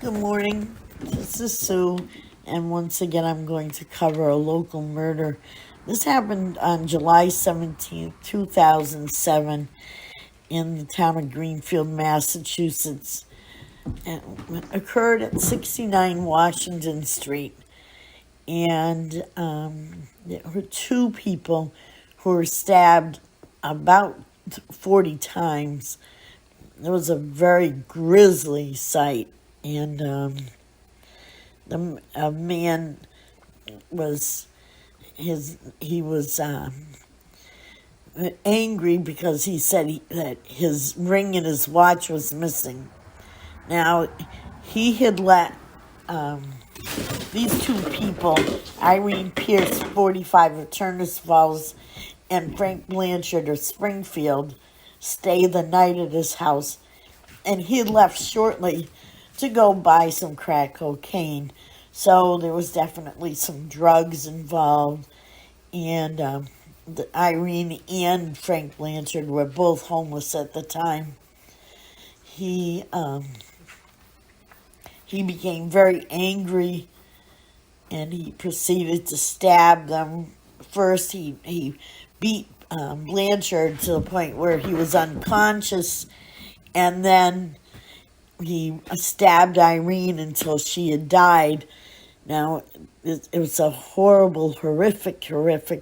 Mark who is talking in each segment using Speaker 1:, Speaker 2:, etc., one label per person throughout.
Speaker 1: Good morning. This is Sue, and once again, I'm going to cover a local murder. This happened on July 17th, 2007, in the town of Greenfield, Massachusetts. And it occurred at 69 Washington Street. And there were two people who were stabbed about 40 times. It was a very grisly sight. And a man was angry because he said that his ring and his watch was missing. Now, he had let these two people, Irene Pierce, 45 of Turners Falls, and Frank Blanchard of Springfield, stay the night at his house. And he had left shortly to go buy some crack cocaine. So there was definitely some drugs involved. And Irene and Frank Blanchard were both homeless at the time. He became very angry, and he proceeded to stab them. First, he beat Blanchard to the point where he was unconscious, and then he stabbed Irene until she had died. Now, it was a horrible, horrific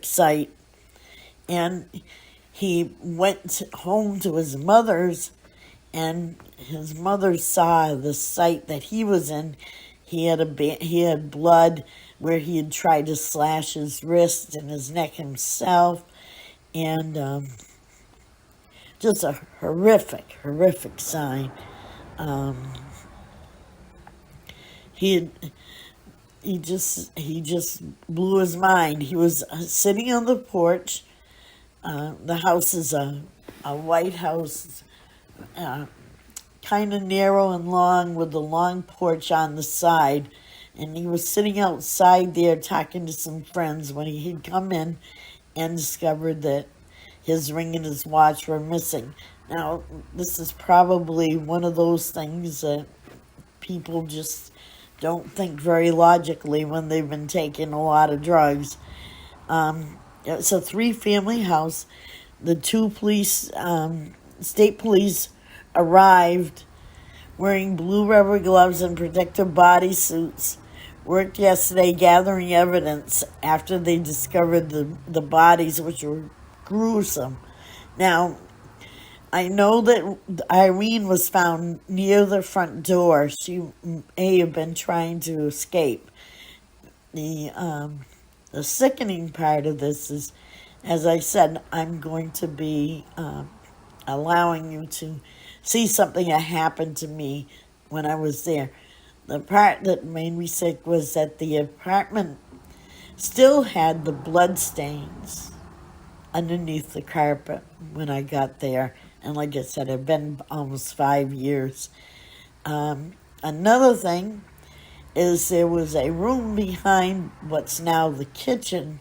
Speaker 1: sight. And he went home to his mother's, and his mother saw the sight that he was in. He had blood where he had tried to slash his wrist and his neck himself, and just a horrific sign. He just blew his mind. He was sitting on the porch. The house is a white house, kind of narrow and long, with a long porch on the side. And he was sitting outside there talking to some friends when he had come in and discovered that his ring and his watch were missing. Now, this is probably one of those things that people just don't think very logically when they've been taking a lot of drugs. It's a three-family house. The two state police arrived wearing blue rubber gloves and protective bodysuits, worked yesterday gathering evidence after they discovered the bodies, which were gruesome. Now, I know that Irene was found near the front door. She may have been trying to escape. The sickening part of this is, as I said, I'm going to be allowing you to see something that happened to me when I was there. The part that made me sick was that the apartment still had the blood stains underneath the carpet when I got there. And like I said, it's been almost 5 years. Another thing is there was a room behind what's now the kitchen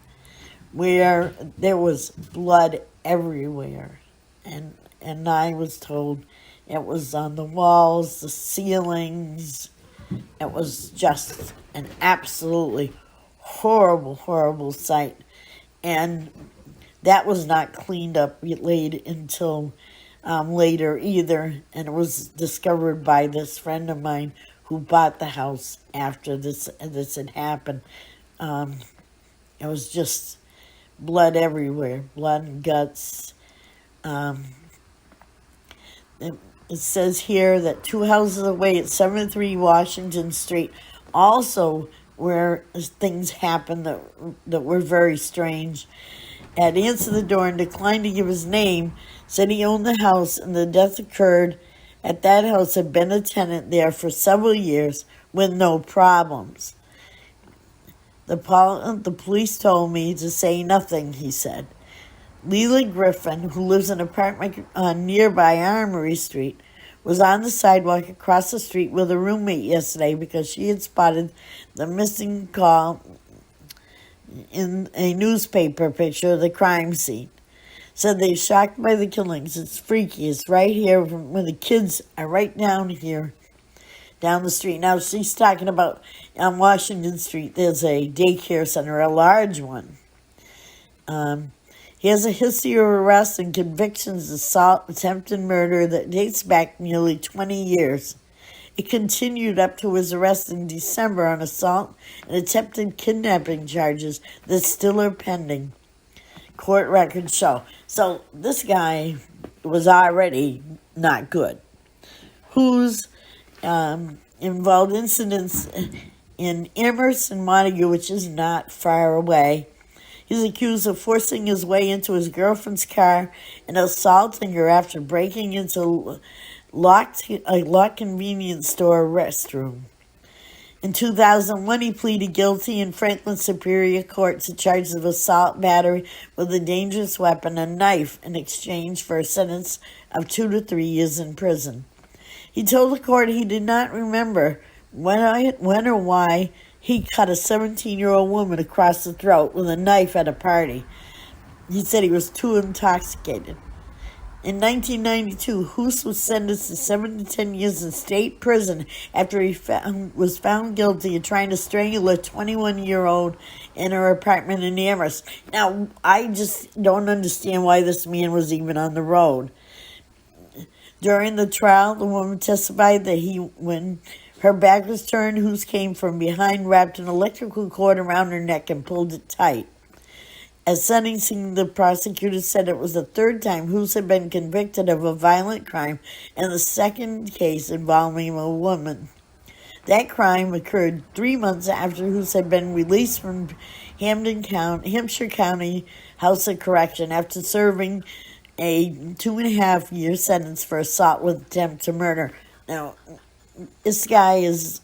Speaker 1: where there was blood everywhere. And I was told it was on the walls, the ceilings. It was just an absolutely horrible sight. And that was not cleaned up late until later either, and it was discovered by this friend of mine who bought the house after this had happened. It was just blood everywhere, blood and guts. It says here that 2 houses away at 73 Washington Street, also where things happened that were very strange, had answered the door and declined to give his name, said he owned the house and the death occurred at that house, had been a tenant there for several years with no problems. The police told me to say nothing, he said. Leila Griffin, who lives in an apartment on nearby Armory Street, was on the sidewalk across the street with a roommate yesterday because she had spotted the missing call in a newspaper picture of the crime scene. Said they're shocked by the killings. It's freaky. It's right here when the kids are right down here. down the street. Now she's talking about on Washington Street, there's a daycare center, a large one. He has a history of arrests and convictions of assault, attempted murder that dates back nearly 20 years. It continued up to his arrest in December on assault and attempted kidnapping charges that still are pending. Court records show. So this guy was already not good. Who's involved incidents in Amherst and Montague, which is not far away. He's accused of forcing his way into his girlfriend's car and assaulting her after breaking into a locked convenience store restroom. In 2001, he pleaded guilty in Franklin Superior Court to charges of assault, battery with a dangerous weapon, and knife in exchange for a sentence of 2 to 3 years in prison. He told the court he did not remember when or why he cut a 17-year-old woman across the throat with a knife at a party. He said he was too intoxicated. In 1992, Hoos was sentenced to 7 to 10 years in state prison after he was found guilty of trying to strangle a 21-year-old in her apartment in Amherst. Now, I just don't understand why this man was even on the road. During the trial, the woman testified that when her back was turned, Hoos came from behind, wrapped an electrical cord around her neck, and pulled it tight. At sentencing, the prosecutor said it was the third time Hoos had been convicted of a violent crime and the second case involving a woman. That crime occurred 3 months after Hoos had been released from Hampshire County House of Correction after serving a 2.5-year sentence for assault with attempt to murder. Now, this guy he's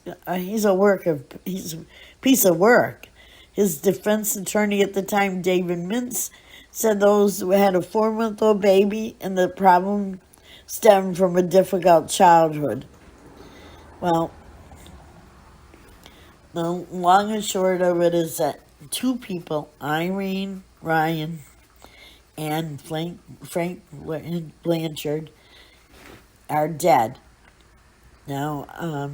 Speaker 1: a piece of work. His defense attorney at the time, David Mintz, said those who had a 4-month-old baby and the problem stemmed from a difficult childhood. Well, the long and short of it is that 2 people, Irene, Ryan, and Frank Blanchard, are dead. Now,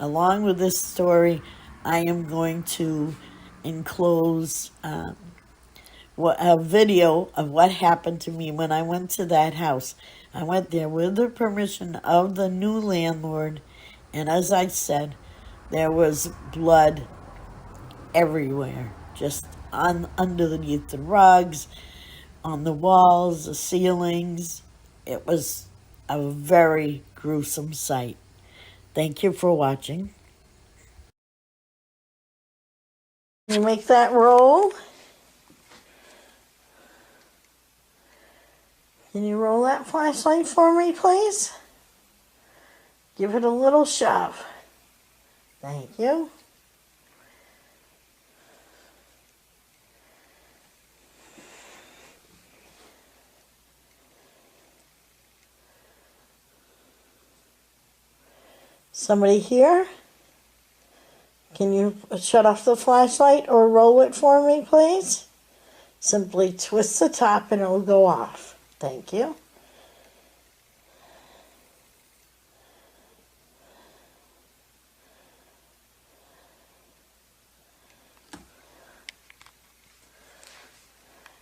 Speaker 1: along with this story, I am going to enclose a video of what happened to me when I went to that house. I went there with the permission of the new landlord, and as I said, there was blood everywhere, just underneath the rugs, on the walls, the ceilings. It was a very gruesome sight. Thank you for watching. You make that roll. Can you roll that flashlight for me, please? Give it a little shove. Thank you. Somebody here? Can you shut off the flashlight or roll it for me, please? Simply twist the top and it will go off. Thank you.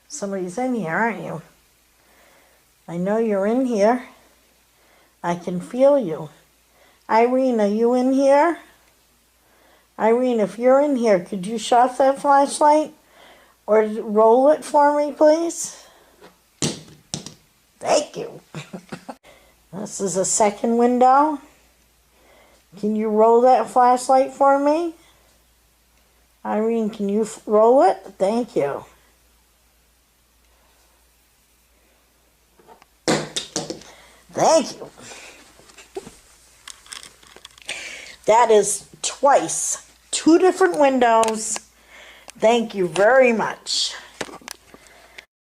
Speaker 1: Somebody's in here, aren't you? I know you're in here. I can feel you. Irene, are you in here? Irene, if you're in here, could you shut off that flashlight or roll it for me, please? Thank you. This is a second window. Can you roll that flashlight for me? Irene, can you roll it? Thank you. Thank you. That is twice. 2 different windows. Thank you very much.